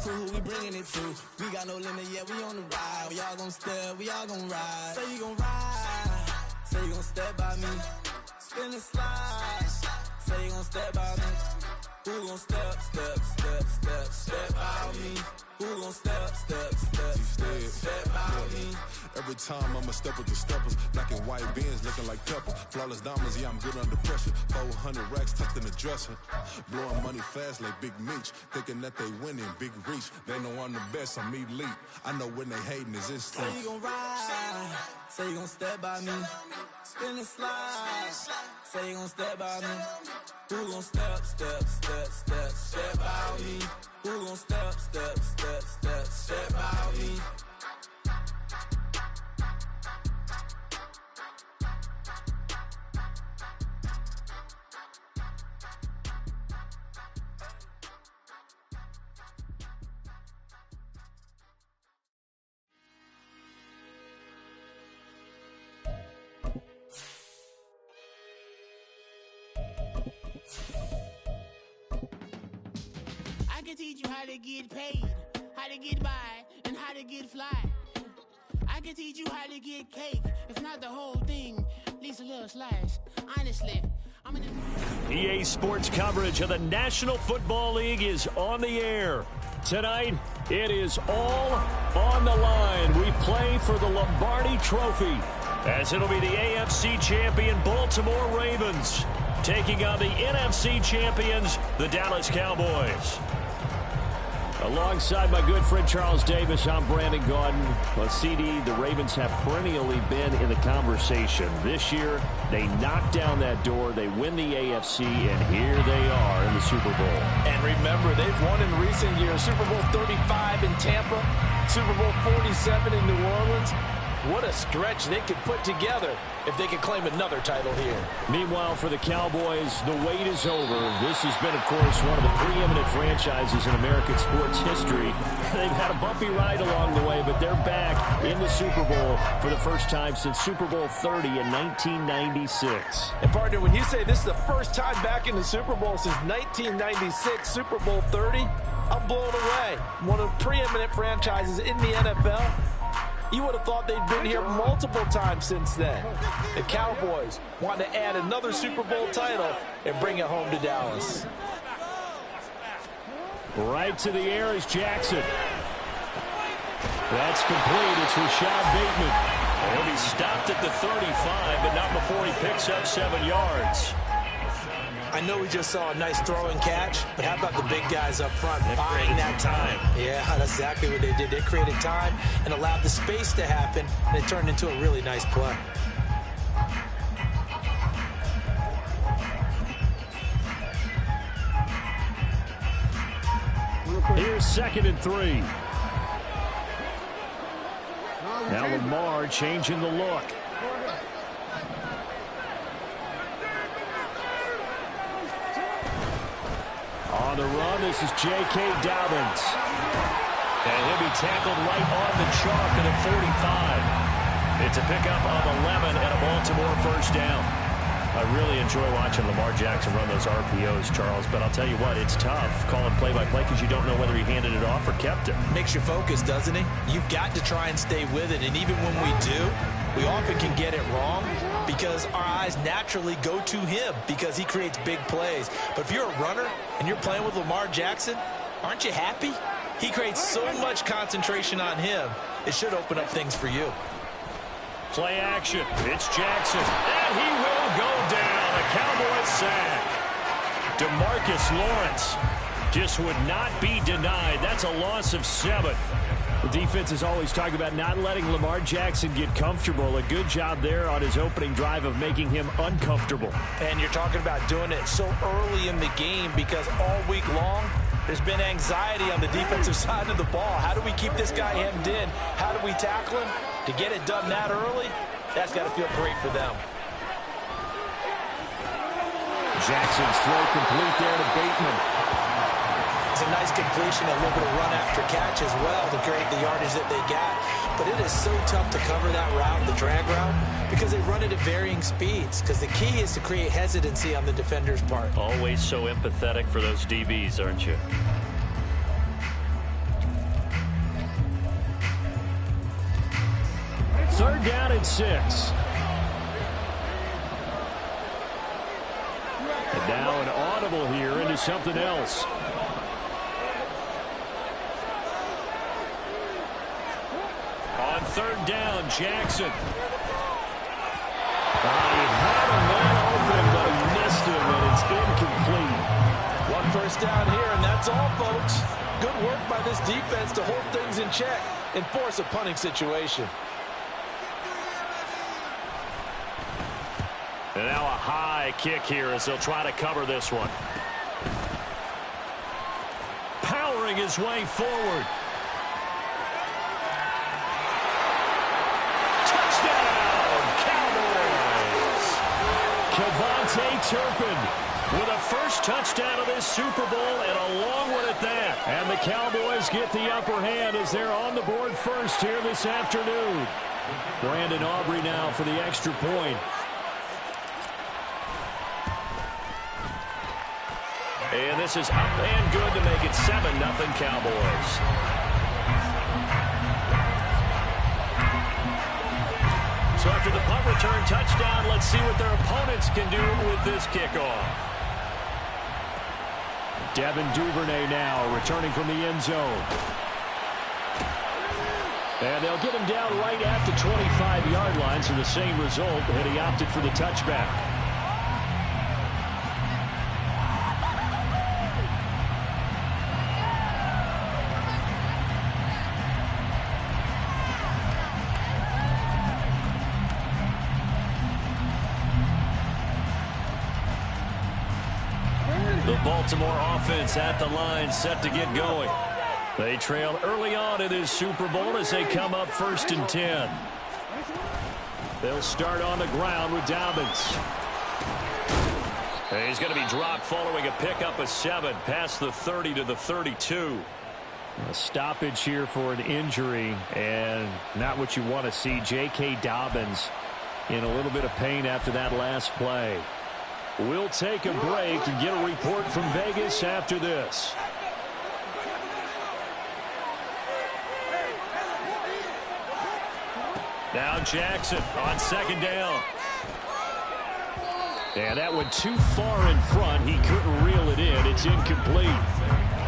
crew, who we bringing it to? We got no limit, yeah, we on the ride. We all gon' step, we all gon' ride. Say you gon' ride, say you gon' step by me. Spin and slide, say you gon' step by me. Who gon' step, step, step, step, step by me? Who gon' step, step, step, step, step by me? Every time I'ma step with the steppers, black and white beans looking like pepper. Flawless diamonds, yeah, I'm good under pressure. 400 racks tucked in the dresser. Blowing money fast like Big Meech, thinking that they winning, big reach. They know I'm the best, I'm elite. I know when they hating is instant. Say you gon' ride, say you gon' step by me. Spin and slide, say you gon' step by me. Who gon' step, step, step, step, step by me? Who gon' step, step, step, step, step by me? I can teach you how to get paid, how to get by, and how to get fly. I can teach you how to get cake, if not the whole thing, at least a little slice. Honestly, I'm in EA Sports coverage of the National Football League is on the air. Tonight, it is all on the line. We play for the Lombardi Trophy, as it'll be the AFC champion Baltimore Ravens taking on the NFC champions, the Dallas Cowboys. Alongside my good friend Charles Davis, I'm Brandon Gaudin. On CD, the Ravens have perennially been in the conversation. This year, they knock down that door, they win the AFC, and here they are in the Super Bowl. And remember, they've won in recent years. Super Bowl 35 in Tampa, Super Bowl 47 in New Orleans. What a stretch they could put together if they could claim another title here. Meanwhile, for the Cowboys, the wait is over. This has been, of course, one of the preeminent franchises in American sports history. They've had a bumpy ride along the way, but they're back in the Super Bowl for the first time since Super Bowl 30 in 1996. And, partner, when you say this is the first time back in the Super Bowl since 1996, Super Bowl 30, I'm blown away. One of the preeminent franchises in the NFL. You would have thought they'd been here multiple times since then. The Cowboys want to add another Super Bowl title and bring it home to Dallas. Right to the air is Jackson. That's complete. It's Rashad Bateman. He'll be stopped at the 35, but not before he picks up 7 yards. I know we just saw a nice throw and catch, but how about the big guys up front buying that time? Yeah, that's exactly what they did. They created time and allowed the space to happen, and it turned into a really nice play. Here's 2nd and 3. Now Lamar changing the look. On the run, this is J.K. Dobbins. And he'll be tackled right on the chalk at a 45. It's a pickup of 11 and a Baltimore first down. I really enjoy watching Lamar Jackson run those RPOs, Charles, but I'll tell you what, it's tough calling play-by-play because you don't know whether he handed it off or kept it. Makes you focus, doesn't it? You've got to try and stay with it, and even when we do, we often can get it wrong because our eyes naturally go to him because he creates big plays. But if you're a runner and you're playing with Lamar Jackson, aren't you happy? He creates so much concentration on him, it should open up things for you. Play action. It's Jackson. And he will go down. A Cowboys sack. DeMarcus Lawrence just would not be denied. That's a loss of 7. The defense is always talking about not letting Lamar Jackson get comfortable. A good job there on his opening drive of making him uncomfortable. And you're talking about doing it so early in the game because all week long, there's been anxiety on the defensive side of the ball. How do we keep this guy hemmed in? How do we tackle him? To get it done that early, that's got to feel great for them. Jackson's throw complete there to Bateman. It's a nice completion, a little bit of run after catch as well to create the yardage that they got. But it is so tough to cover that route, the drag route, because they run it at varying speeds. Because the key is to create hesitancy on the defender's part. Always so empathetic for those DBs, aren't you? 3rd down and 6. And now an audible here into something else. On 3rd down, Jackson. He had a man open, but he missed him, and it's incomplete. 1 first down here, and that's all, folks. Good work by this defense to hold things in check and force a punting situation. And now a high kick here as they'll try to cover this one. Powering his way forward. Kevontae Turpin with a first touchdown of this Super Bowl, and a long one at that. And the Cowboys get the upper hand as they're on the board first here this afternoon. Brandon Aubrey now for the extra point. And this is up and good to make it 7-0 Cowboys. So after the punt return touchdown, let's see what their opponents can do with this kickoff. Devin Duvernay now returning from the end zone. And they'll get him down right at the 25-yard line, so the same result, and he opted for the touchback. Baltimore offense at the line, set to get going. They trail early on in this Super Bowl as they come up 1st and 10. They'll start on the ground with Dobbins. And he's going to be dropped following a pickup of 7 past the 30 to the 32. A stoppage here for an injury, and not what you want to see. J.K. Dobbins in a little bit of pain after that last play. We'll take a break and get a report from Vegas after this. Now Jackson on 2nd down. And that went too far in front. He couldn't reel it in. It's incomplete.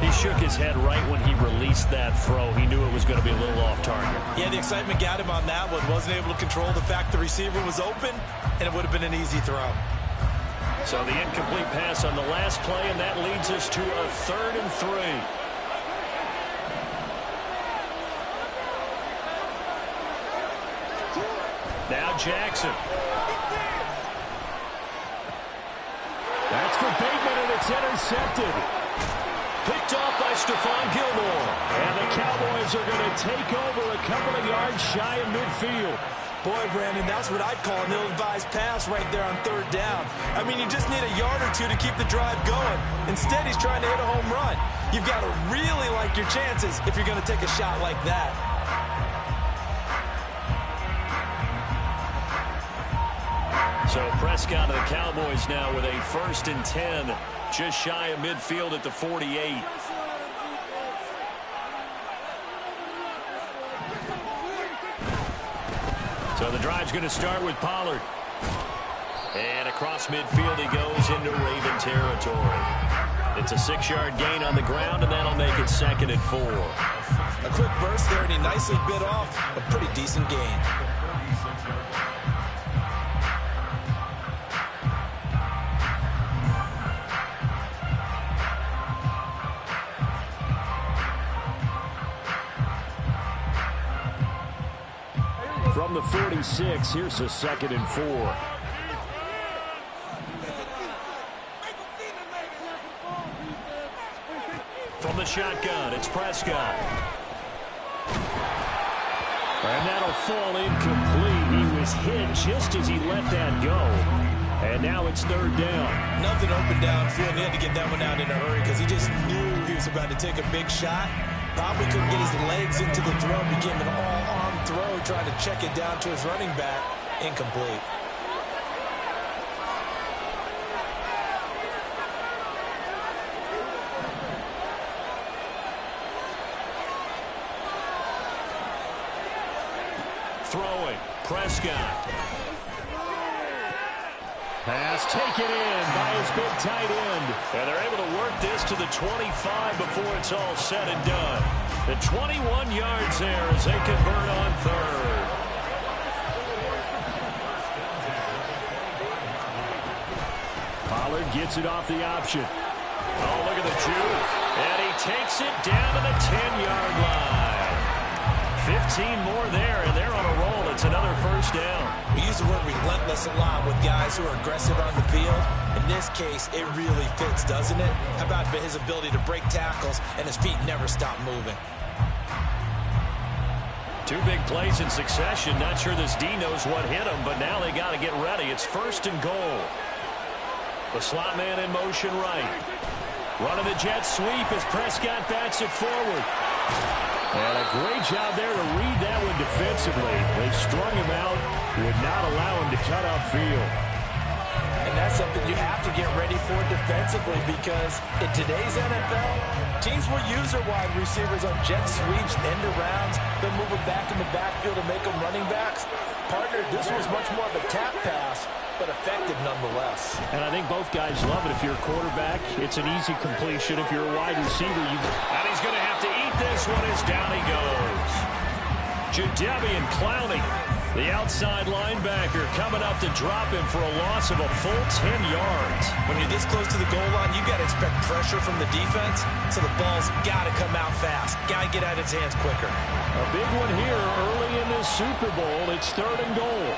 He shook his head right when he released that throw. He knew it was going to be a little off target. Yeah, the excitement got him on that one. Wasn't able to control the fact the receiver was open, and it would have been an easy throw. So the incomplete pass on the last play, and that leads us to a 3rd and 3. Now Jackson. That's for Bateman, and it's intercepted. Picked off by Stephon Gilmore. And the Cowboys are going to take over a couple of yards shy of midfield. Boy, Brandon, that's what I'd call an ill-advised pass right there on 3rd down. I mean, you just need a yard or two to keep the drive going. Instead, he's trying to hit a home run. You've got to really like your chances if you're going to take a shot like that. So Prescott of the Cowboys now with a 1st and 10, just shy of midfield at the 48. So the drive's going to start with Pollard. And across midfield he goes into Raven territory. It's a 6-yard gain on the ground, and that'll make it 2nd and 4. A quick burst there, and he nicely bit off a pretty decent gain. From the 46, here's a 2nd and 4. From the shotgun, it's Prescott. And that'll fall incomplete. He was hit just as he let that go. And now it's 3rd down. Nothing open downfield. He had to get that one out in a hurry because he just knew he was about to take a big shot. Probably couldn't get his legs into the throw. Became an all-arm throw, trying to check it down to his running back. Incomplete. throwing. Prescott. Pass taken in by his big tight end. And they're able to work this to the 25 before it's all said and done. The 21 yards there as they convert on third. Pollard gets it off the option. Oh, look at the juke. And he takes it down to the 10-yard line. 15 more there, and they're on a roll. It's another first down. We use the word relentless a lot with guys who are aggressive on the field. In this case, it really fits, doesn't it? How about his ability to break tackles and his feet never stop moving? Two big plays in succession. Not sure this D knows what hit him, but now they got to get ready. It's first and goal. The slot man in motion right. Running the jet sweep as Prescott bats it forward. And a great job there to read that one defensively. They strung him out, would not allow him to cut upfield. And that's something you have to get ready for defensively because in today's NFL, teams will use their wide receivers on jet sweeps, end arounds. They'll move them back in the backfield and make them running backs. Partner, this was much more of a tap pass, but effective nonetheless. And I think both guys love it. If you're a quarterback, it's an easy completion. If you're a wide receiver, and he's going to have to eat this one as down he goes. Jadeveon Clowney, the outside linebacker, coming up to drop him for a loss of a full 10 yards. When you're this close to the goal line, you got to expect pressure from the defense, so the ball's got to come out fast. Got to get out of his hands quicker. A big one here early in this Super Bowl. It's third and goal.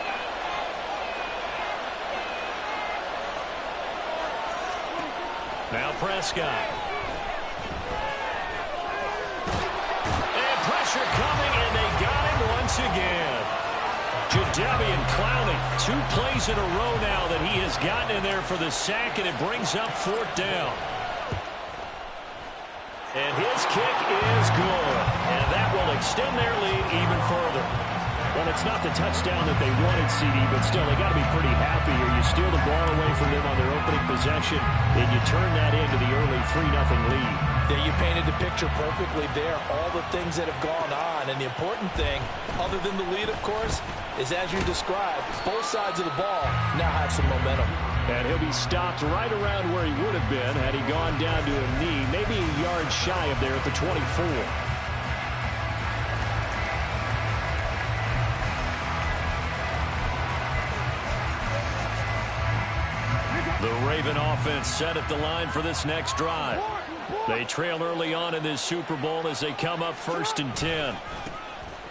Now Prescott. And pressure coming, and they got him once again. Jadeveon Clowney, 2 plays in a row now that he has gotten in there for the sack, and it brings up fourth down. And his kick is good, and that will extend their lead even further. Well, it's not the touchdown that they wanted, CD, but still, they got to be pretty happy here. You steal the ball away from them on their opening possession, and you turn that into the early 3-0 lead. Yeah, you painted the picture perfectly there, all the things that have gone on. And the important thing, other than the lead, of course, is as you described, both sides of the ball now have some momentum. And he'll be stopped right around where he would have been had he gone down to a knee, maybe a yard shy of there at the 24. The Raven offense set at the line for this next drive. They trail early on in this Super Bowl as they come up 1st and 10.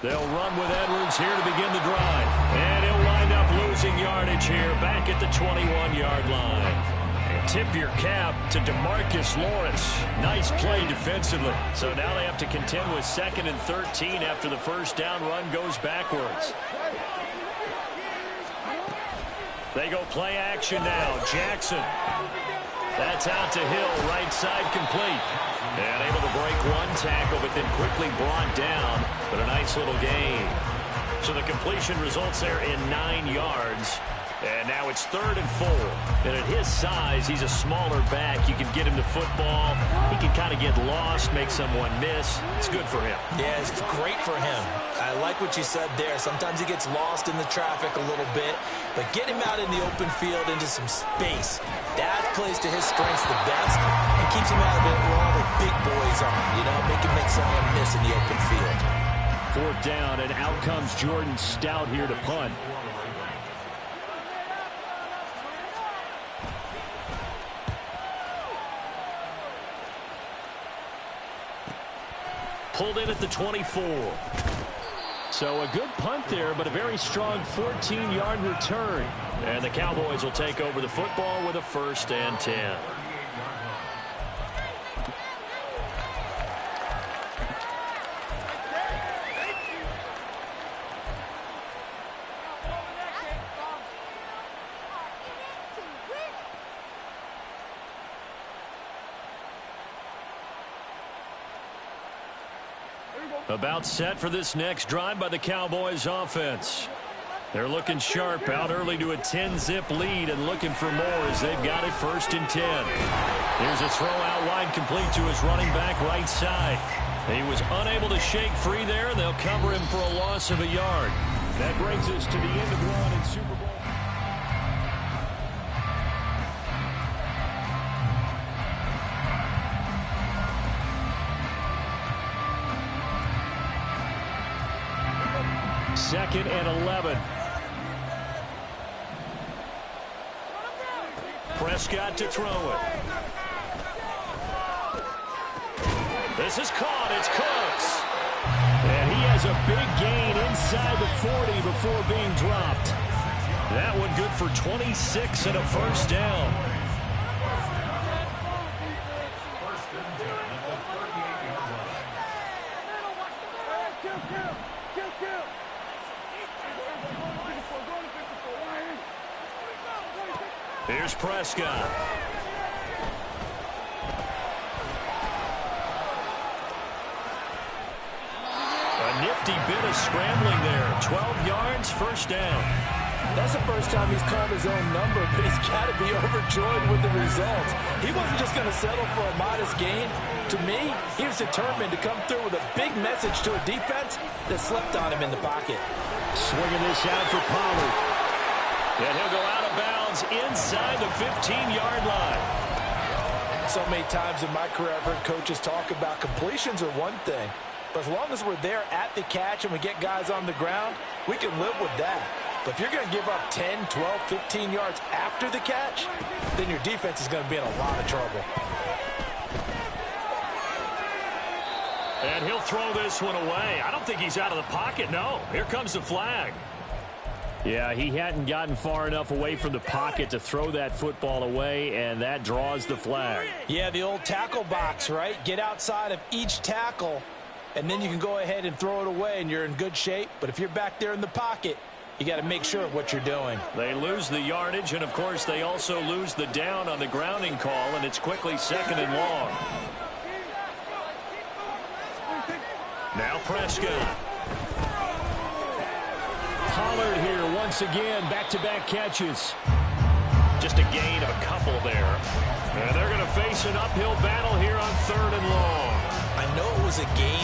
They'll run with Edwards here to begin the drive. And he'll wind up losing yardage here back at the 21-yard line. Tip your cap to DeMarcus Lawrence. Nice play defensively. So now they have to contend with 2nd and 13 after the first down run goes backwards. They go play action now. Jackson. That's out to Hill. Right side complete. And able to break one tackle, but then quickly brought down. But a nice little gain. So the completion results there in 9 yards. And now it's 3rd and 4. And at his size, he's a smaller back. You can get him the football. He can kind of get lost, make someone miss. It's good for him. Yeah, it's great for him. I like what you said there. Sometimes he gets lost in the traffic a little bit. But get him out in the open field into some space. That plays to his strengths the best and keeps him out of it where all the big boys are. You know, make him make someone miss in the open field. 4th down, and out comes Jordan Stout here to punt. Pulled in at the 24. So a good punt there, but a very strong 14-yard return. And the Cowboys will take over the football with a 1st and 10. About set for this next drive by the Cowboys offense. They're looking sharp, out early to a 10-zip lead and looking for more as they've got it 1st and 10. Here's a throw out wide complete to his running back right side. He was unable to shake free there, and they'll cover him for a loss of a yard. That brings us to the end of one in Super Bowl. Second and 11. Prescott to throw it. This is caught. It's Cooks. And he has a big gain inside the 40 before being dropped. That one good for 26 and a first down. Here's Prescott. A nifty bit of scrambling there. 12 yards, first down. That's the first time he's called his own number, but he's got to be overjoyed with the results. He wasn't just going to settle for a modest gain. To me, he was determined to come through with a big message to a defense that slept on him in the pocket. Swinging this out for Pollard. And he'll go out of bounds inside the 15-yard line. So many times in my career, I've heard coaches talk about completions are one thing. But as long as we're there at the catch and we get guys on the ground, we can live with that. But if you're going to give up 10, 12, 15 yards after the catch, then your defense is going to be in a lot of trouble. And he'll throw this one away. I don't think he's out of the pocket, no. Here comes the flag. Yeah, he hadn't gotten far enough away from the pocket to throw that football away, and that draws the flag. Yeah, the old tackle box, right? Get outside of each tackle, and then you can go ahead and throw it away, and you're in good shape. But if you're back there in the pocket, you got to make sure of what you're doing. They lose the yardage, and, of course, they also lose the down on the grounding call, and it's quickly second and long. Now Prescott. Pollard here once again, back-to-back catches. Just a gain of a couple there. And they're going to face an uphill battle here on third and long. I know it was a gain,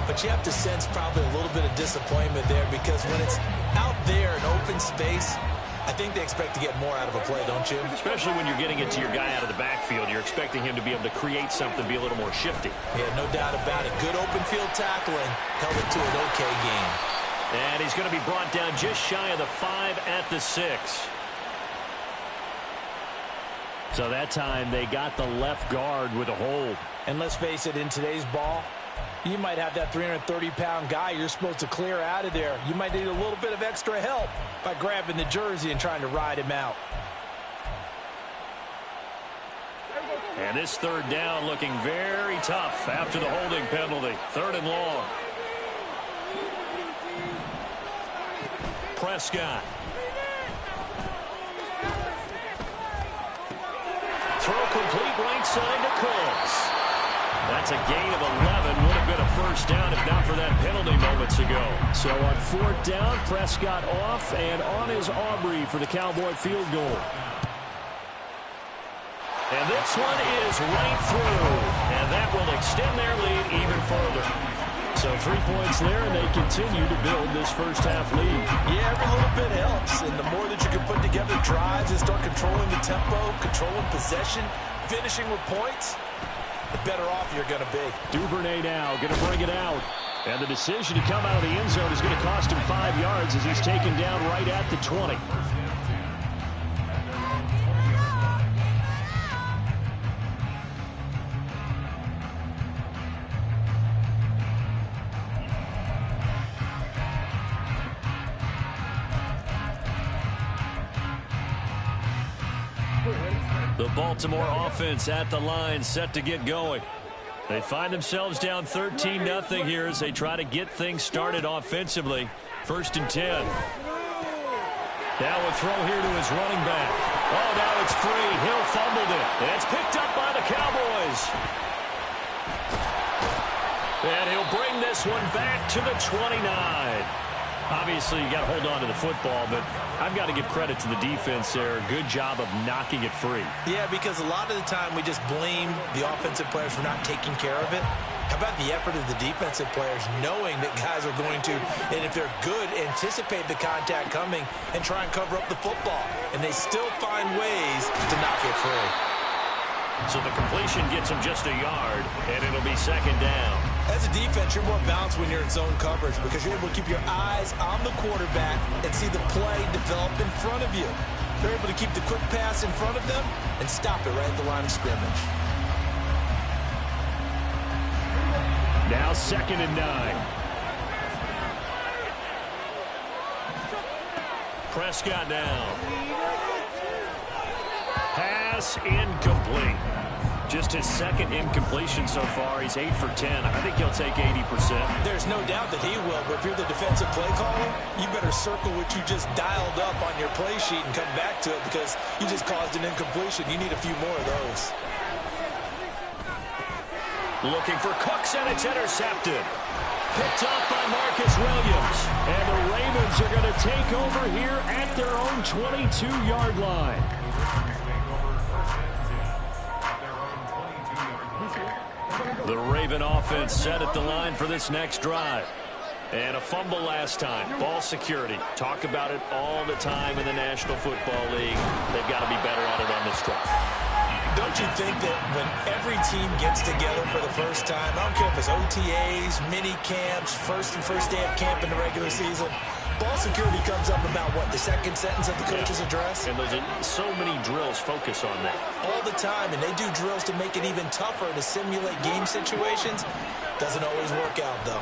but you have to sense probably a little bit of disappointment there because when it's out there in open space, I think they expect to get more out of a play, don't you? Especially when you're getting it to your guy out of the backfield. You're expecting him to be able to create something, be a little more shifty. Yeah, no doubt about it. Good open field tackling held it to an okay game. And he's going to be brought down just shy of the 5 at the 6. So that time they got the left guard with a hold. And let's face it, in today's ball, you might have that 330-pound guy you're supposed to clear out of there. You might need a little bit of extra help by grabbing the jersey and trying to ride him out. And this third down looking very tough after the holding penalty. Third and long. Prescott. Throw complete right side to Cooks. That's a gain of 11. Would have been a first down if not for that penalty moments ago. So on fourth down, Prescott off and on is Aubrey for the Cowboy field goal. And this one is right through. And that will extend their lead even further. So 3 points there, and they continue to build this first half lead. Yeah, every little bit helps. And the more that you can put together drives and start controlling the tempo, controlling possession, finishing with points, the better off you're going to be. Duvernay now going to bring it out. And the decision to come out of the end zone is going to cost him 5 yards as he's taken down right at the 20. The Baltimore offense at the line, set to get going. They find themselves down 13-0 here as they try to get things started offensively. First and 10. Now a throw here to his running back. Oh, now it's free. Hill fumbled it. And it's picked up by the Cowboys. And he'll bring this one back to the 29. Obviously, you got to hold on to the football, but I've got to give credit to the defense there. Good job of knocking it free. Yeah, because a lot of the time we just blame the offensive players for not taking care of it. How about the effort of the defensive players knowing that guys are going to, and if they're good, anticipate the contact coming and try and cover up the football. And they still find ways to knock it free. So the completion gets him just a yard, and it'll be second down. As a defense, you're more balanced when you're in zone coverage because you're able to keep your eyes on the quarterback and see the play develop in front of you. They're able to keep the quick pass in front of them and stop it right at the line of scrimmage. Now 2nd and 9. Prescott now. Pass incomplete. Just his second incompletion so far. He's 8 for 10. I think he'll take 80%. There's no doubt that he will, but if you're the defensive play caller, you better circle what you just dialed up on your play sheet and come back to it because you just caused an incompletion. You need a few more of those. Looking for Cooks, and it's intercepted. Picked off by Marcus Williams. And the Ravens are going to take over here at their own 22-yard line. The Raven offense set at the line for this next drive. And a fumble last time. Ball security. Talk about it all the time in the National Football League. They've got to be better at it on this drive. Don't you think that when every team gets together for the first time, I don't care if it's OTAs, mini camps, first day of camp in the regular season, ball security comes up about, what, the second sentence of the coach's address? And there's so many drills focus on that. All the time, and they do drills to make it even tougher to simulate game situations. Doesn't always work out, though.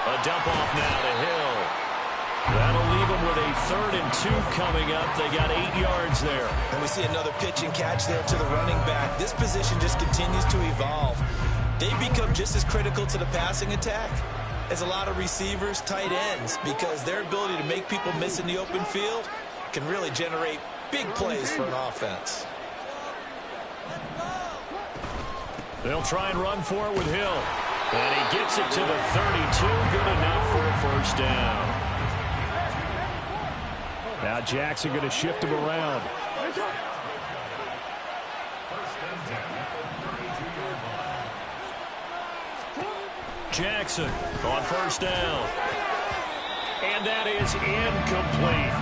A dump off now to Hill. That'll leave them with a 3rd and 2 coming up. They got 8 yards there. And we see another pitch and catch there to the running back. This position just continues to evolve. They become just as critical to the passing attack as a lot of receivers, tight ends, because their ability to make people miss in the open field can really generate big plays for an offense. They'll try and run for it with Hill. And he gets it to the 32. Good enough for a first down. Now Jackson going to shift him around. Jackson on first down. And that is incomplete.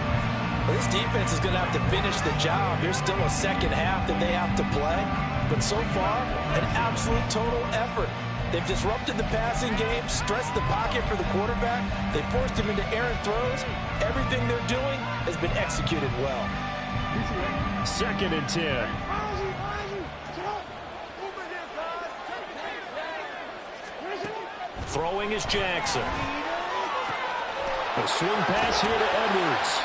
Well, this defense is going to have to finish the job. There's still a second half that they have to play. But so far, an absolute total effort. They've disrupted the passing game, stressed the pocket for the quarterback. They forced him into errant throws. Everything they're doing has been executed well. 2nd and 10. Throwing is Jackson. A swing pass here to Edwards.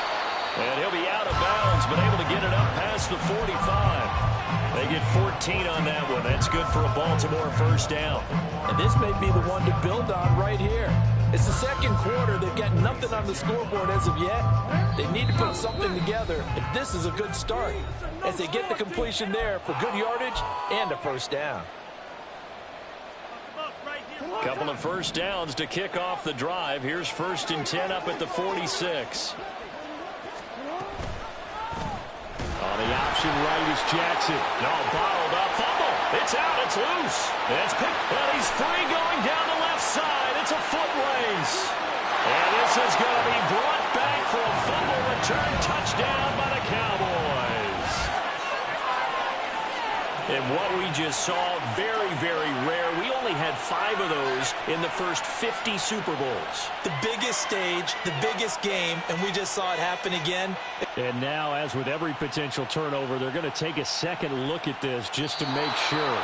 And he'll be out of bounds, but able to get it up past the 45. They get 14 on that one. That's good for a Baltimore first down. And this may be the one to build on right here. It's the second quarter. They've got nothing on the scoreboard as of yet. They need to put something together, and this is a good start as they get the completion there for good yardage and a first down. Couple of first downs to kick off the drive. Here's 1st and 10 up at the 46. On the option right is Jackson. No, bottled up. Fumble. It's out. It's loose. It's picked. Well, he's free going down the left side. It's a foot race. And this is going to be brought back for a fumble return touchdown by the Cowboys. And what we just saw, very, very rare. We only had 5 of those in the first 50 Super Bowls. The biggest stage, the biggest game, and we just saw it happen again. And now, as with every potential turnover, they're going to take a second look at this just to make sure.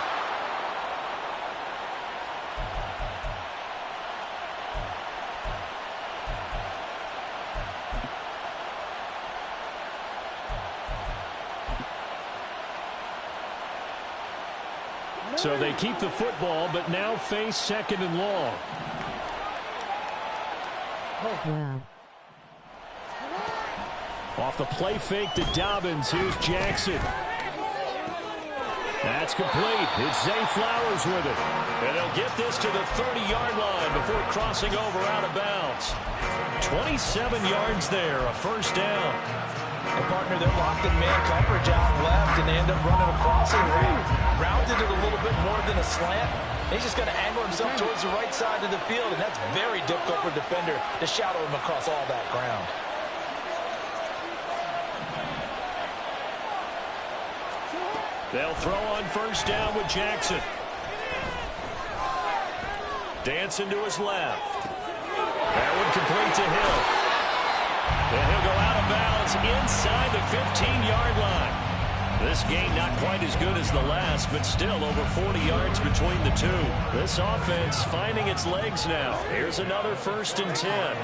So they keep the football, but now face 2nd and long. Wow. Off the play fake to Dobbins. Here's Jackson. That's complete. It's Zay Flowers with it. And they'll get this to the 30-yard line before crossing over out of bounds. 27 yards there, a first down. And partner, they're locked in man coverage out left, and they end up running a crossing route. rounded it a little bit more than a slant. He's just going to angle himself towards the right side of the field, and that's very difficult for a defender to shadow him across all that ground. They'll throw on first down with Jackson. Dancing to his left. That one complete to Hill. And he'll go out of bounds inside the 15-yard line. This game not quite as good as the last, but still over 40 yards between the two. This offense finding its legs now. Here's another 1st and 10.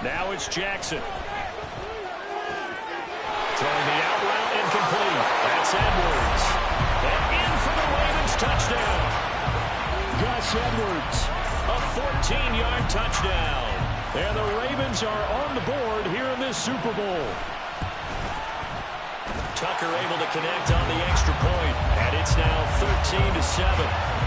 Now it's Jackson. Throwing the out route incomplete. That's Edwards. And in for the Ravens touchdown. Gus Edwards, a 14-yard touchdown. And the Ravens are on the board here in this Super Bowl. Tucker able to connect on the extra point. And it's now 13-7.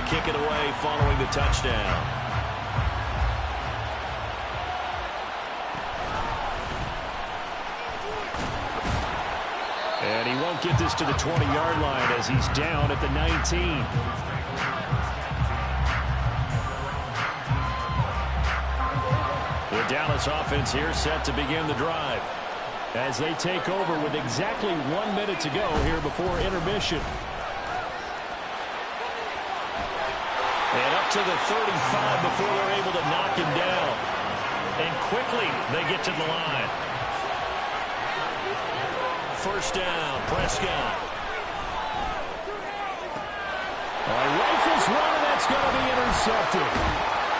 Kick it away following the touchdown. And he won't get this to the 20-yard line as he's down at the 19. The Dallas offense here set to begin the drive as they take over with exactly 1 minute to go here before intermission. And up to the 35 before they're able to knock him down. And quickly they get to the line. First down, Prescott. Rifles one, and that's going to be intercepted.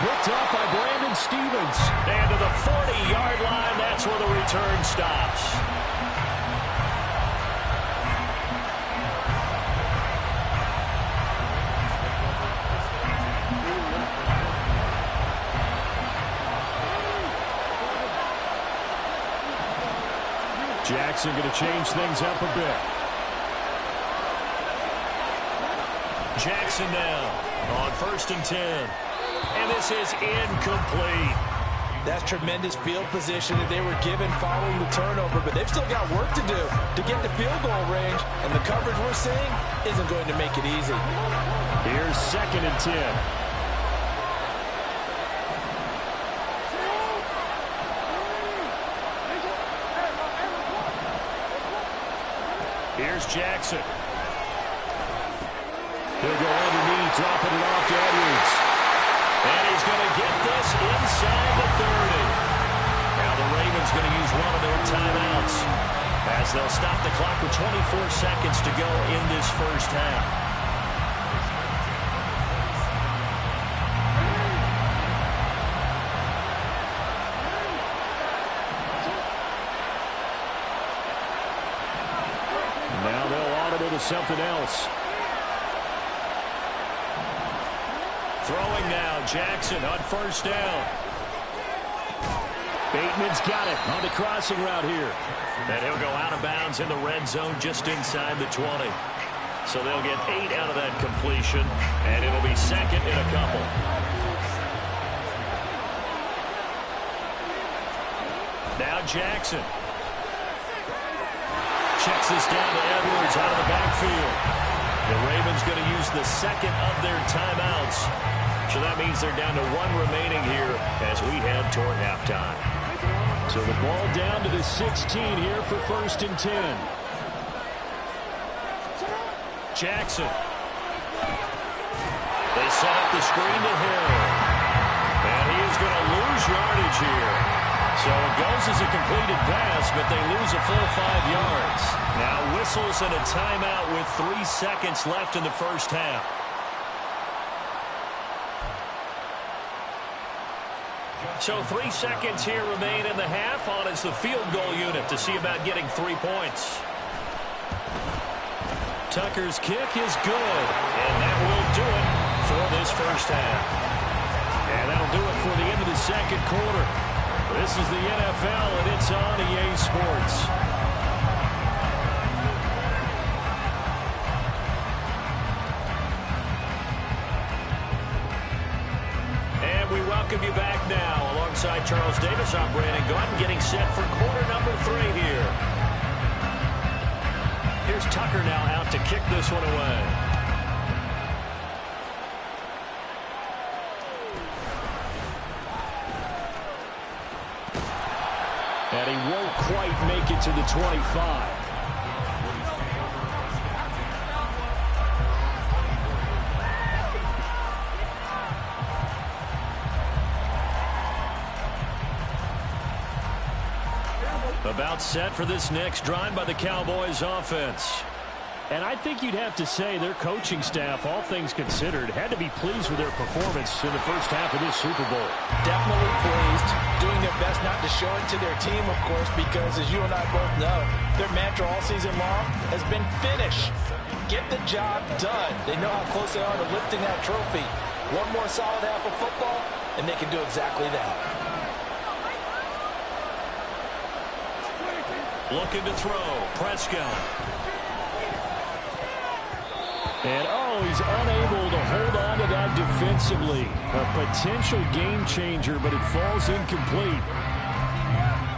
Picked up by Brandon Stevens. And to the 40-yard line, that's where the return stops. Jackson going to change things up a bit. Jackson now on 1st and 10. And this is incomplete. That's tremendous field position that they were given following the turnover, but they've still got work to do to get to field goal range, and the coverage we're seeing isn't going to make it easy. Here's 2nd and 10. Here's Jackson. He'll go underneath, dropping it off to Edwards. And he's going to get this inside the 30. Now the Ravens going to use one of their timeouts as they'll stop the clock with 24 seconds to go in this first half. Now they'll audible to something else. Throwing now, Jackson on first down. Bateman's got it on the crossing route here. And he'll go out of bounds in the red zone just inside the 20. So they'll get 8 out of that completion, and it'll be 2nd and a couple. Now Jackson. Checks this down to Edwards out of the backfield. The Ravens going to use the 2nd of their timeouts. So that means they're down to 1 remaining here as we head toward halftime. So the ball down to the 16 here for 1st and 10. Jackson. They set up the screen to Hill. And he is going to lose yardage here. So it goes as a completed pass, but they lose a full 5 yards. Now whistles and a timeout with 3 seconds left in the first half. So 3 seconds here remain in the half. On is the field goal unit to see about getting 3 points. Tucker's kick is good, and that will do it for this first half. And that'll That'll do it for the end of the second quarter. This is the NFL, and it's on EA Sports. And we welcome you back now. Alongside Charles Davis, I'm Brandon Gaudin, getting set for quarter number 3 here. Here's Tucker now out to kick this one away. And he won't quite make it to the 25. About set for this next drive by the Cowboys offense. And I think you'd have to say their coaching staff, all things considered, had to be pleased with their performance in the first half of this Super Bowl. Definitely pleased, doing their best not to show it to their team, of course, because as you and I both know, their mantra all season long has been finish. Get the job done. They know how close they are to lifting that trophy. One more solid half of football, and they can do exactly that. Looking to throw. Prescott. And, he's unable to hold on to that defensively. A potential game changer, but it falls incomplete.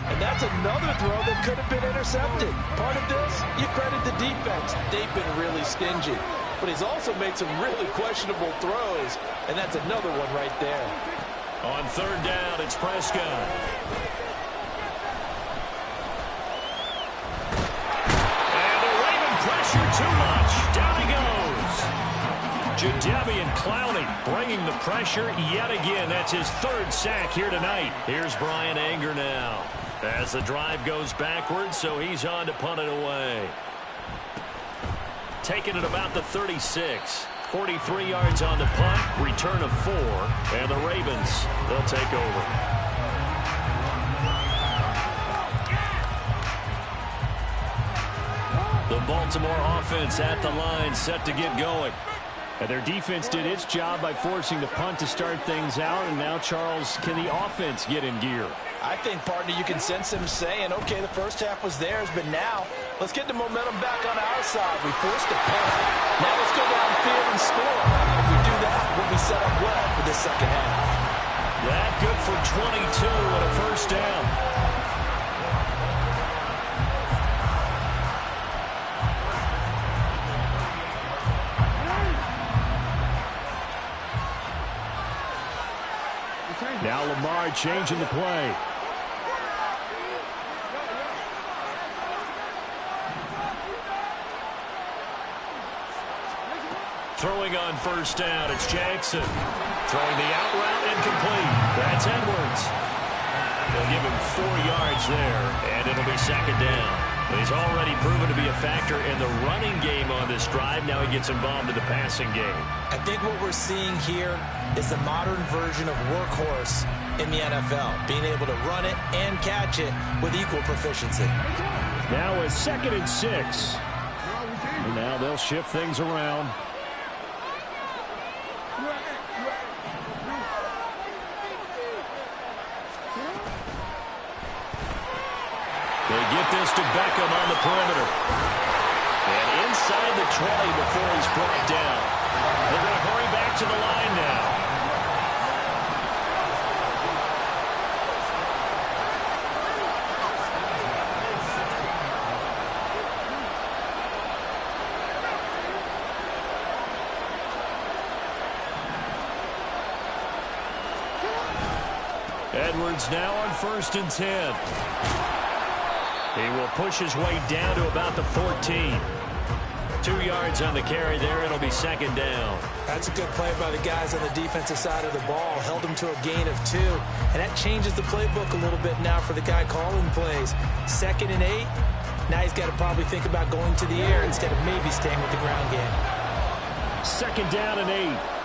And that's another throw that could have been intercepted. Part of this, you credit the defense. They've been really stingy. But he's also made some really questionable throws, and that's another one right there. On third down, it's Prescott. Too much. Down he goes. Jadeveon Clowney bringing the pressure yet again. That's his 3rd sack here tonight. Here's Brian Anger now as the drive goes backwards, so he's on to punt it away. Taking it about the 36. 43 yards on the punt. Return of 4. And the Ravens, they'll take over. The Baltimore offense at the line, set to get going. And their defense did its job by forcing the punt to start things out. And now, Charles, can the offense get in gear? I think, partner, you can sense him saying, okay, the first half was theirs, but now let's get the momentum back on our side. We forced the punt. Now let's go downfield and score. If we do that, we'll be set up well for this second half. That good for 22 and a first down. Now Lamar changing the play. Throwing on first down, it's Jackson. Throwing the out route incomplete. That's Edwards. They'll give him 4 yards there, and it'll be second down. He's already proven to be a factor in the running game on this drive. Now he gets involved in the passing game. I think what we're seeing here is the modern version of workhorse in the NFL, being able to run it and catch it with equal proficiency. Now a 2nd and 6. And now they'll shift things around. They get this to Beckham on the perimeter. And inside the 20 before he's brought down. They're going to hurry back to the line now. Edwards now on 1st and 10. He will push his way down to about the 14. 2 yards on the carry there. It'll be second down. That's a good play by the guys on the defensive side of the ball. Held him to a gain of 2. And that changes the playbook a little bit now for the guy calling plays. 2nd and 8. Now he's got to probably think about going to the air instead of maybe staying with the ground game. 2nd down and 8.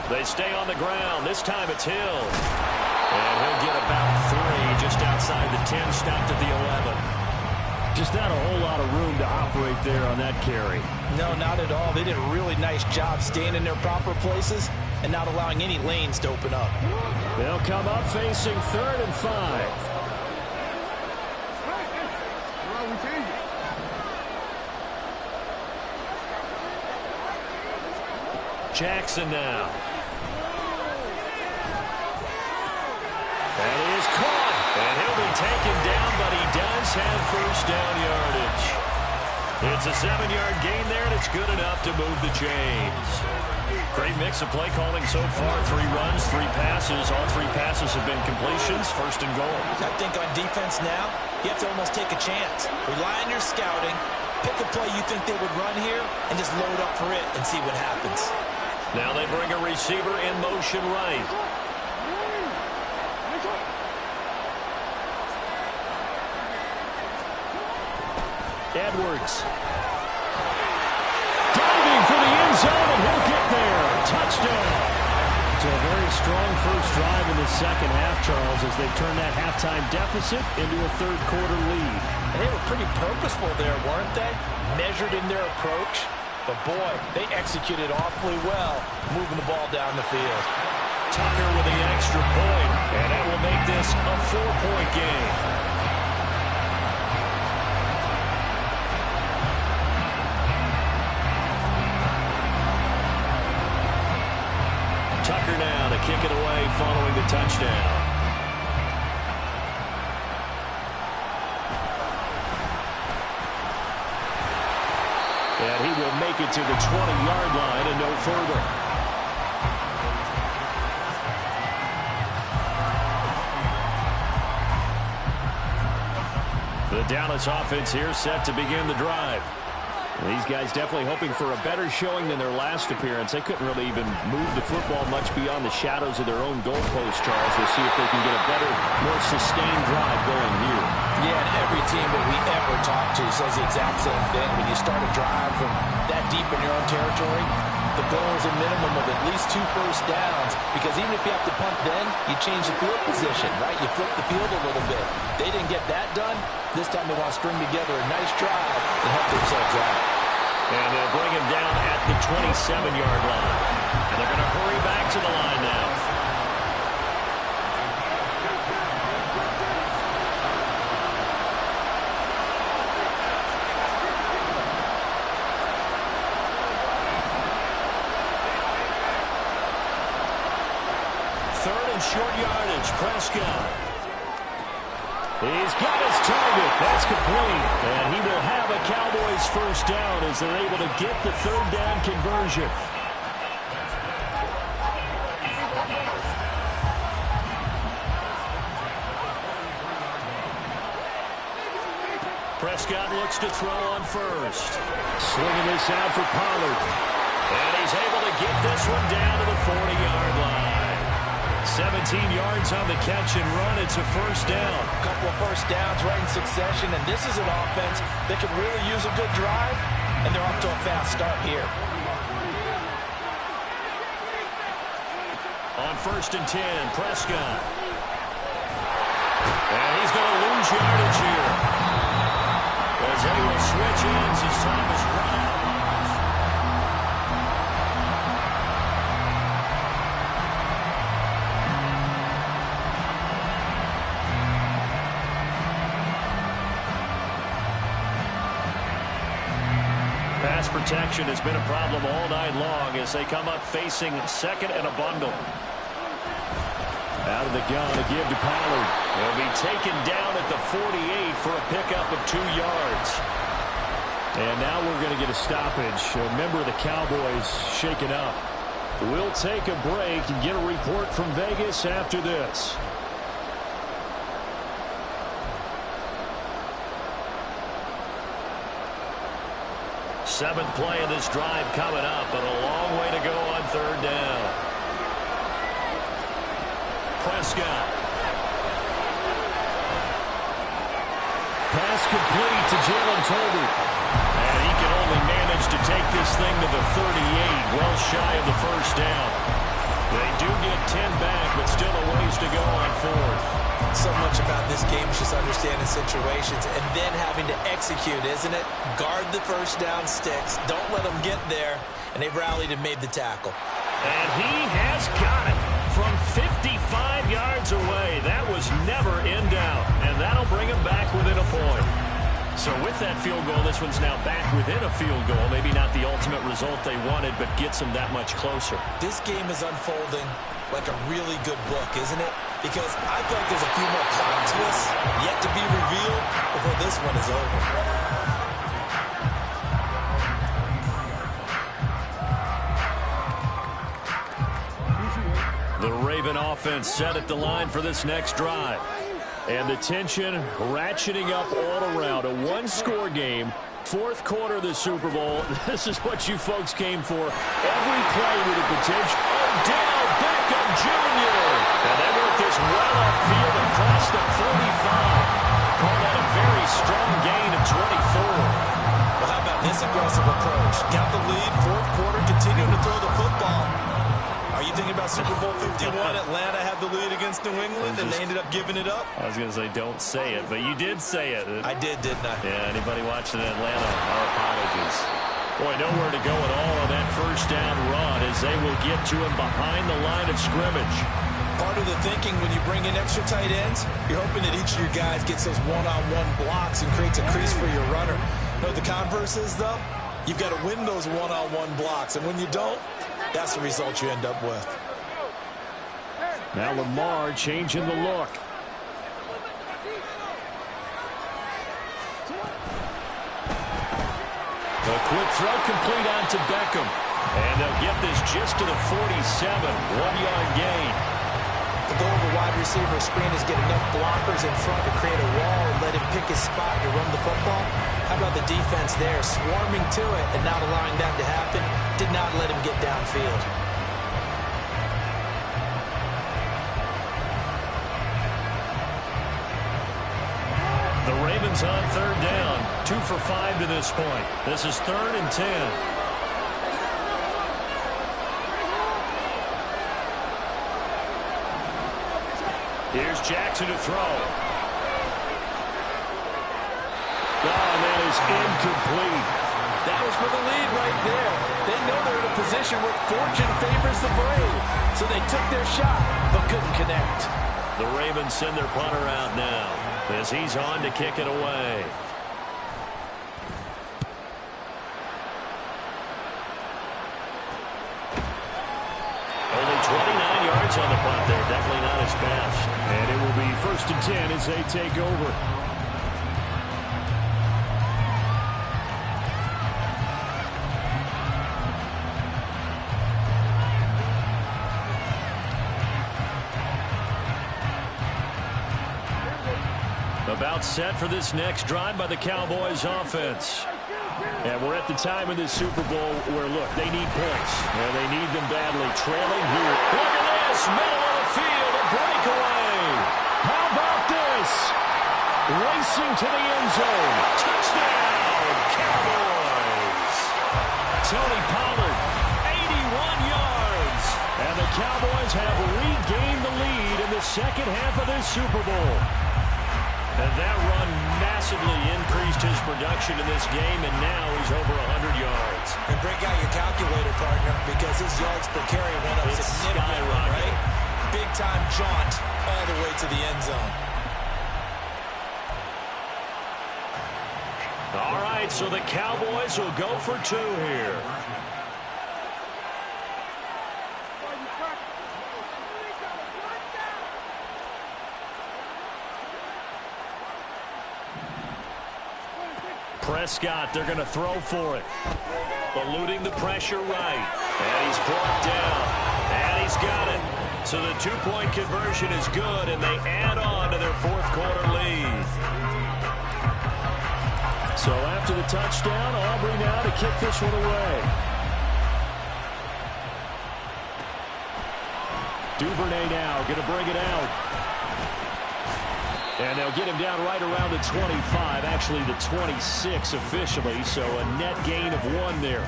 They stay on the ground. This time it's Hill. And he'll get about 3 just outside the 10, stopped at the 11. Just not a whole lot of room to operate there on that carry. No, not at all. They did a really nice job staying in their proper places and not allowing any lanes to open up. They'll come up facing 3rd and 5. Jackson now. That is caught. And he'll be taken down, but he does have first down yardage. It's a 7-yard gain there, and it's good enough to move the chains. Great mix of play calling so far. 3 runs, 3 passes. All 3 passes have been completions. First and goal. I think on defense now, you have to almost take a chance. Rely on your scouting. Pick a play you think they would run here, and just load up for it and see what happens. Now they bring a receiver in motion right. Edwards. Diving for the end zone, and he'll get there. Touchdown. So a very strong first drive in the second half, Charles, as they turn that halftime deficit into a third-quarter lead. And they were pretty purposeful there, weren't they? Measured in their approach. But, boy, they executed awfully well, moving the ball down the field. Tucker with the extra point, and that will make this a 4-point game. Tucker now to kick it away following the touchdown. And he will make it to the 20-yard line and no further. The Dallas offense here set to begin the drive. These guys definitely hoping for a better showing than their last appearance. They couldn't really even move the football much beyond the shadows of their own goalpost, Charles. We'll see if they can get a better, more sustained drive going here. Yeah, and every team that we ever talk to says the exact same thing. When you start a drive from that deep in your own territory, the goal is a minimum of at least 2 first downs, because even if you have to punt then, you change the field position, right? You flip the field a little bit. They didn't get that done. This time they want to string together a nice drive and help themselves out. And they'll bring him down at the 27-yard line. And they're going to hurry back to the line now. Third and short yardage, Prescott. He's got his target. That's complete. And he will have a Cowboys first down as they're able to get the third down conversion. Prescott looks to throw on first. Slinging this out for Pollard. And he's able to get this one down to the 40-yard line. 17 yards on the catch and run. It's a first down. A couple of first downs right in succession, and this is an offense that could really use a good drive, and they're off to a fast start here. On 1st and 10, Prescott. And he's going to lose yardage here. As they will switch ends as time is running. Pass protection has been a problem all night long as they come up facing second and a bundle. Out of the gun to give to Pollard. He'll be taken down at the 48 for a pickup of 2 yards. And now we're going to get a stoppage. A member of the Cowboys shaken up. We'll take a break and get a report from Vegas after this. Seventh play of this drive coming up, but a long way to go on third down. Prescott. Pass complete to Jalen Tolbert. And he can only manage to take this thing to the 38, well shy of the first down. They do get 10 back, but still a ways to go on fourth. So much about this game is just understanding situations and then having to execute, isn't it? Guard the first down sticks. Don't let them get there. And they rallied and made the tackle. And he has got it from 55 yards away. That was never in doubt. And that'll bring him back within a point. So with that field goal, this one's now back within a field goal. Maybe not the ultimate result they wanted, but gets them that much closer. This game is unfolding like a really good book, isn't it? Because I feel like there's a few more plot twists yet to be revealed before this one is over. The Raven offense set at the line for this next drive. And the tension ratcheting up all around. A one-score game. Fourth quarter of the Super Bowl. This is what you folks came for. Every play with a potential. Odell Beckham Jr. And they work this well upfield across the 45. Call that a very strong gain of 24. Well, how about this aggressive approach? Got the lead, fourth quarter, continuing to throw the football. Are you thinking about Super Bowl 51? Atlanta had the lead against New England, and they ended up giving it up? I was going to say, don't say it, but you did say it. I did, didn't I? Yeah, anybody watching Atlanta, our apologies. Boy, nowhere to go at all on that first down run as they will get to him behind the line of scrimmage. Part of the thinking when you bring in extra tight ends, you're hoping that each of your guys gets those one-on-one blocks and creates a crease for your runner. No, the converse is, though, you've got to win those one-on-one blocks, and when you don't, that's the result you end up with. Now Lamar changing the look. A quick throw complete on to Beckham. And they'll get this just to the 47. 1-yard gain. The goal of a wide receiver screen is get enough blockers in front to create a wall and let him pick his spot to run the football. How about the defense there, swarming to it and not allowing that to happen? Did not let him get downfield. The Ravens on third down. 2 for 5 to this point. This is 3rd and 10. Here's Jackson to throw. And that is incomplete. That was for the lead right there. They know they're in a position where fortune favors the brave. So they took their shot, but couldn't connect. The Ravens send their punter out now as he's on to kick it away. Only 29 yards on the punt there. Definitely not his best. And it will be 1st and 10 as they take over. About set for this next drive by the Cowboys offense. And we're at the time of this Super Bowl where, look, they need points. And they need them badly. Trailing here. Look at this. Middle of the field. A breakaway. How about this? Racing to the end zone. Touchdown, Cowboys. Tony Pollard, 81 yards. And the Cowboys have regained the lead in the second half of this Super Bowl. And that run massively increased his production in this game, and now he's over 100 yards. And break out your calculator, partner, because his yards per carry went up significantly, right? Big-time jaunt all the way to the end zone. All right, so the Cowboys will go for 2 here. Prescott, they're going to throw for it. Eluding the pressure right. And he's brought down. And he's got it. So the 2-point conversion is good, and they add on to their 4th quarter lead. So after the touchdown, Aubrey now to kick this one away. Duvernay now going to bring it out. And they'll get him down right around the 25, actually the 26 officially, so a net gain of 1 there.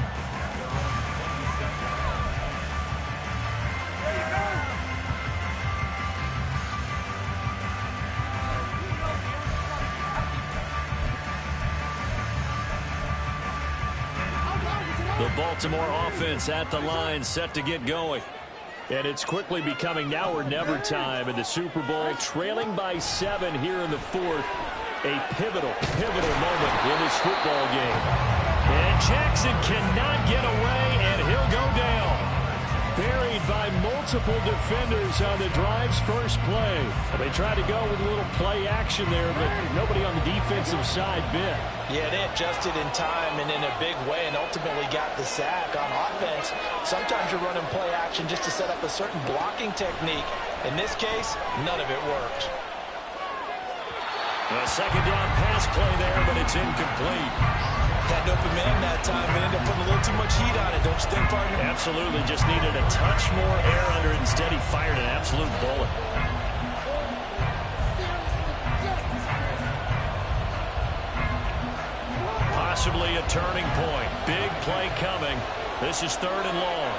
The Baltimore offense at the line, set to get going. And it's quickly becoming now or never time in the Super Bowl, trailing by 7 here in the fourth. A pivotal moment in this football game. And Jackson cannot get away, and he'll go down. Buried by multiple defenders on the drive's first play. They tried to go with a little play action there, but nobody on the defensive side bit. Yeah, they adjusted in time and in a big way and ultimately got the sack. On offense, sometimes you're running play action just to set up a certain blocking technique. In this case, none of it worked. A second down pass play there, but it's incomplete. Had an open man that time and ended up putting a little too much heat on it, don't you think, partner? Absolutely, just needed a touch more air under it. Instead, he fired an absolute bullet. Possibly a turning point. Big play coming. This is 3rd and long.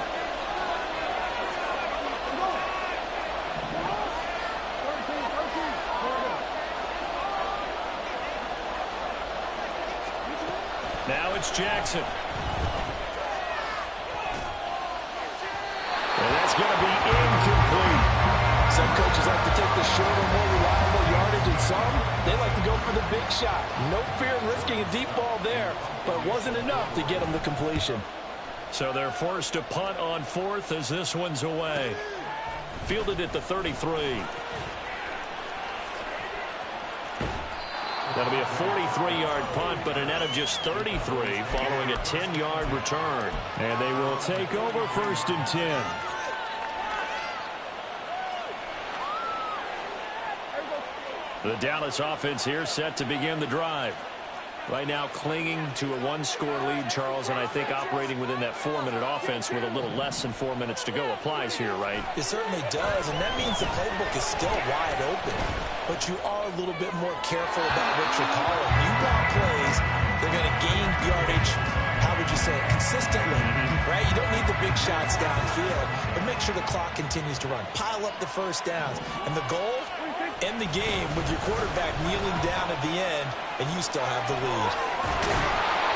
Now it's Jackson. And that's going to be incomplete. Some coaches like to take the shorter, more reliable yardage, and some, they like to go for the big shot. No fear in risking a deep ball there, but it wasn't enough to get them the completion. So they're forced to punt on 4th as this one's away. Fielded at the 33. That'll be a 43-yard punt, but a net of just 33 following a 10-yard return. And they will take over 1st and 10. The Dallas offense here set to begin the drive. Right now clinging to a 1-score lead, Charles, and I think operating within that 4-minute offense with a little less than 4 minutes to go applies here, right? It certainly does, and that means the playbook is still wide open. But you are a little bit more careful about what you're calling. You want plays, they're going to gain yardage, how would you say it, consistently, right? You don't need the big shots downfield, but make sure the clock continues to run. Pile up the first downs. And the goal? End the game with your quarterback kneeling down at the end, and you still have the lead.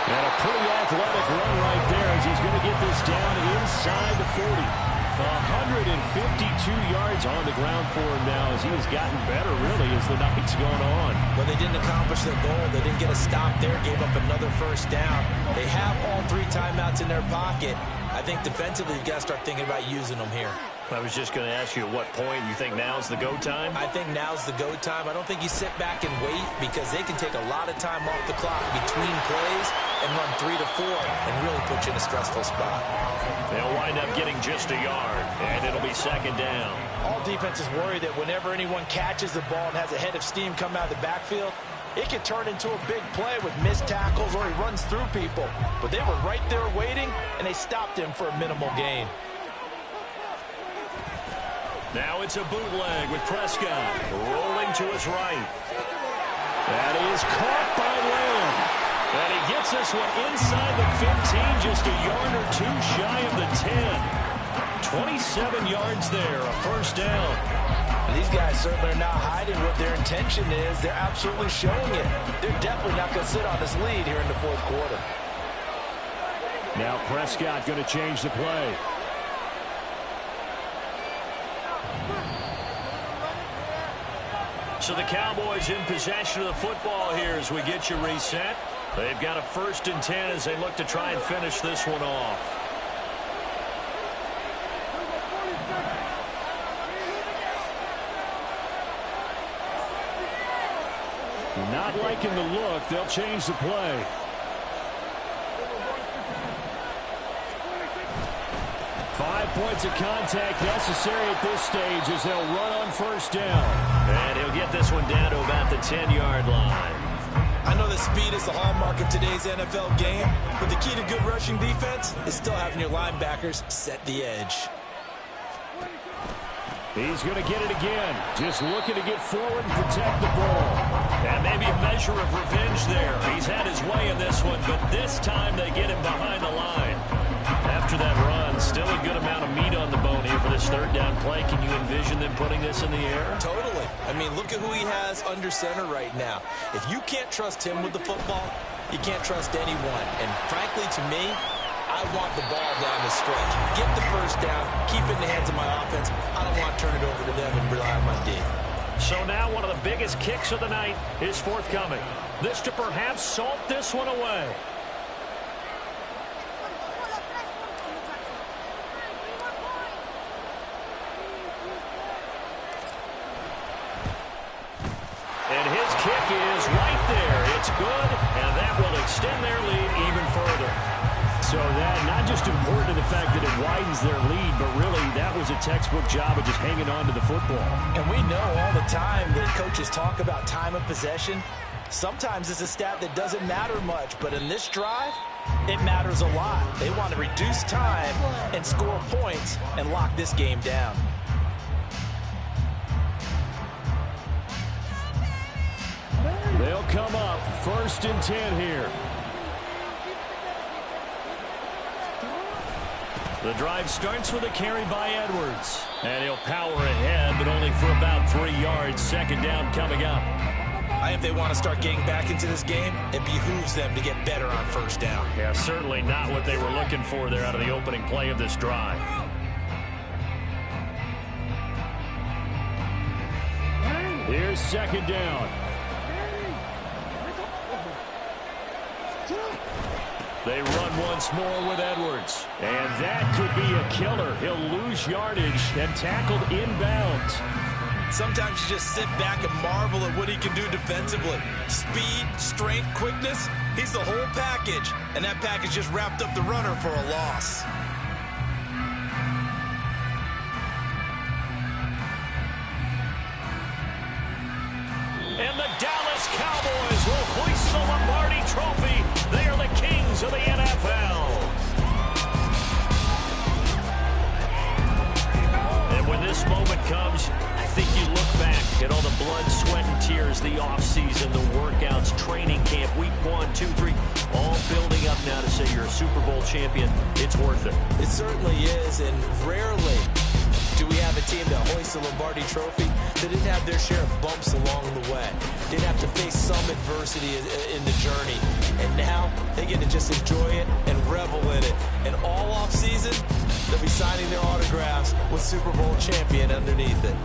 And a pretty athletic run right there as he's going to get this down inside the 40. 152 yards on the ground for him now as he has gotten better, really, as the night's gone on. Well, they didn't accomplish their goal. They didn't get a stop there, gave up another first down. They have all 3 timeouts in their pocket. I think defensively you've got to start thinking about using them here. I was just going to ask you at what point you think now's the go time? I think now's the go time. I don't think you sit back and wait because they can take a lot of time off the clock between plays and run 3 to 4 and really put you in a stressful spot. They'll wind up getting just a yard, and it'll be 2nd down. All defenses worry that whenever anyone catches the ball and has a head of steam come out of the backfield, it can turn into a big play with missed tackles or he runs through people. But they were right there waiting, and they stopped him for a minimal gain. Now it's a bootleg with Prescott rolling to his right. That is caught by Lamb. And he gets this one inside the 15, just a yard or 2 shy of the 10. 27 yards there, a first down. These guys certainly are not hiding what their intention is. They're absolutely showing it. They're definitely not going to sit on this lead here in the 4th quarter. Now Prescott going to change the play. So the Cowboys in possession of the football here as we get you reset. They've got a 1st and 10 as they look to try and finish this one off. Not liking the look. They'll change the play. Five points of contact necessary at this stage as they'll run on 1st down. And he'll get this one down to about the 10-yard line. I know that speed is the hallmark of today's NFL game, but the key to good rushing defense is still having your linebackers set the edge. He's going to get it again. Just looking to get forward and protect the ball. And maybe a measure of revenge there. He's had his way in this one, but this time they get him behind the line. After that run, still a good amount of meat on the bone here for this this third down play, can you envision them putting this in the air? Totally. I mean, look at who he has under center right now. If you can't trust him with the football, you can't trust anyone. And frankly, to me, I want the ball down the stretch. Get the first down, keep it in the hands of my offense. I don't want to turn it over to them and rely on my D. So now one of the biggest kicks of the night is forthcoming. This to perhaps salt this one away. And his kick is right there. It's good, and that will extend their lead even further. So that not just important to the fact that it widens their lead, but really that was a textbook job of just hanging on to the football. And we know all the time that coaches talk about time of possession. Sometimes it's a stat that doesn't matter much, but in this drive, it matters a lot. They want to reduce time and score points and lock this game down. They'll come up 1st and 10 here. The drive starts with a carry by Edwards. And he'll power ahead, but only for about 3 yards. 2nd down coming up. If they want to start getting back into this game, it behooves them to get better on 1st down. Yeah, certainly not what they were looking for there out of the opening play of this drive. Here's 2nd down. They run once more with Edwards. And that could be a killer. He'll lose yardage and tackled inbounds. Sometimes you just sit back and marvel at what he can do defensively. Speed, strength, quickness, he's the whole package. And that package just wrapped up the runner for a loss. And the Dallas Cowboys will hoist the Lombardi Trophy. They are the kings of the NFL. And when this moment comes, I think you look back at all the blood, sweat, and tears, the offseason, the workouts, training camp, week 1, 2, 3, all building up now to say you're a Super Bowl champion. It's worth it. It certainly is, and rarely do we have a team that hoists the Lombardi Trophy that didn't have their share of bumps along the way. Didn't have to face some adversity in the journey. And now they get to just enjoy it and revel in it. And all off season, they'll be signing their autographs with Super Bowl champion underneath it.